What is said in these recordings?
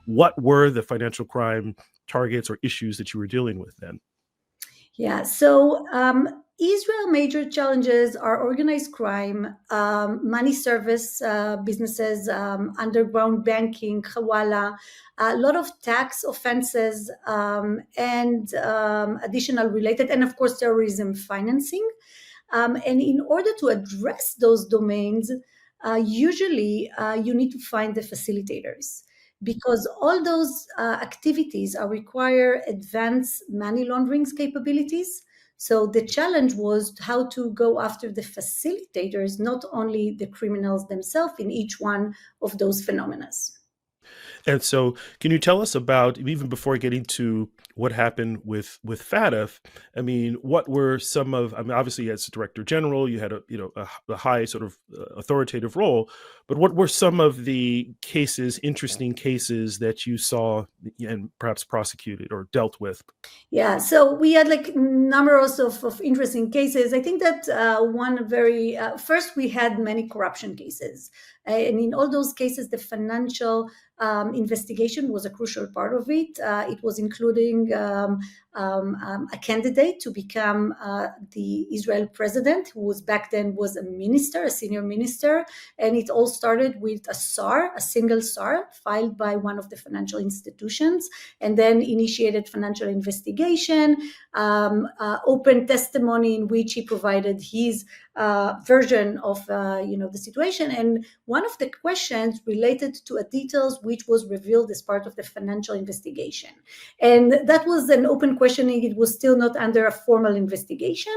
what were the financial crime targets or issues that you were dealing with then? Yeah, so Israel major challenges are organized crime, money service businesses, underground banking, hawala, a lot of tax offenses, and additional related, and of course, terrorism financing. And in order to address those domains, usually you need to find the facilitators, because all those activities require advanced money laundering capabilities. So the challenge was how to go after the facilitators, not only the criminals themselves in each one of those phenomena. And so, can you tell us about, even before getting to what happened with FATF? I mean, what were some of? I mean, obviously, as Director General, you had a high sort of authoritative role. But what were some of the cases, interesting cases that you saw and perhaps prosecuted or dealt with? Yeah, so we had like numerous of interesting cases. I think that one very first, we had many corruption cases, and in all those cases, the financial investigation was a crucial part of it. It was including a candidate to become the Israel president, who was back then was a minister, a senior minister, and it all started with a SAR, a single SAR, filed by one of the financial institutions, and then initiated financial investigation, open testimony in which he provided his version of the situation, and one of the questions related to a details which was revealed as part of the financial investigation, and that was an open questioning. It was still not under a formal investigation,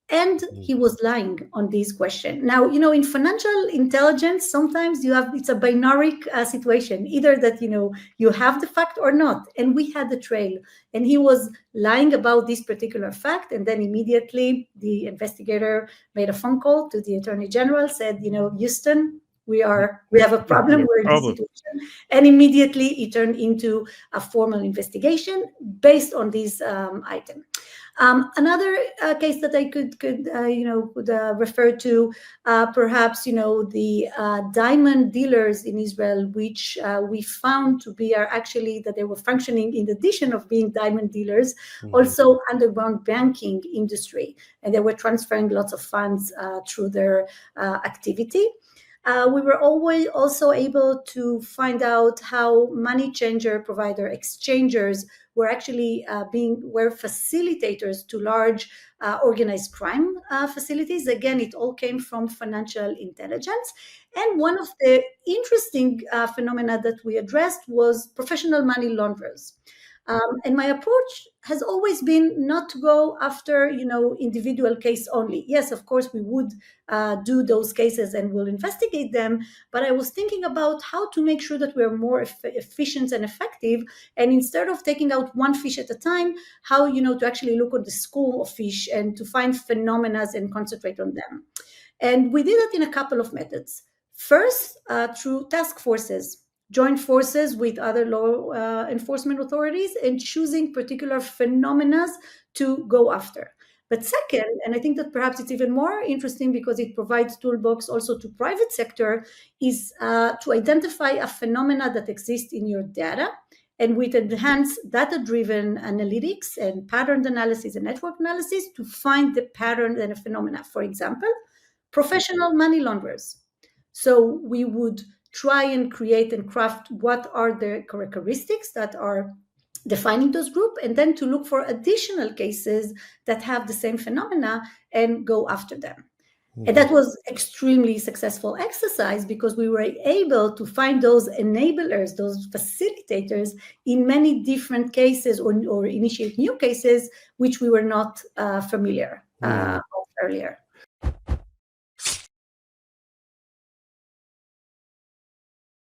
and he was lying on this question. Now, in financial intelligence, sometimes it's a binary situation, either that you have the fact or not, and we had the trail, and he was lying about this particular fact, and then immediately the investigator made a phone call to the Attorney General, said, Houston, we have a problem, we're in this situation, and immediately it turned into a formal investigation based on this item. Another case that I could refer to, perhaps the diamond dealers in Israel, which we found to be actually that they were functioning in addition of being diamond dealers, also underground banking industry, and they were transferring lots of funds through their activity. We were always also able to find out how money changer provider exchangers were actually were facilitators to large organized crime facilities. Again, it all came from financial intelligence. And one of the interesting phenomena that we addressed was professional money launderers. And my approach has always been not to go after, individual case only. Yes, of course, we would do those cases and we'll investigate them. But I was thinking about how to make sure that we're more efficient and effective. And instead of taking out one fish at a time, how, to actually look at the school of fish and to find phenomena and concentrate on them. And we did it in a couple of methods. First, through task forces. Join forces with other law enforcement authorities and choosing particular phenomena to go after. But second, and I think that perhaps it's even more interesting because it provides toolbox also to private sector, is to identify a phenomena that exists in your data, and with enhanced data-driven analytics and pattern analysis and network analysis to find the pattern and a phenomena. For example, professional money launderers. So we would try and create and craft what are the characteristics that are defining those groups, and then to look for additional cases that have the same phenomena and go after them. And that was extremely successful exercise because we were able to find those enablers, those facilitators in many different cases or initiate new cases, which we were not familiar of earlier.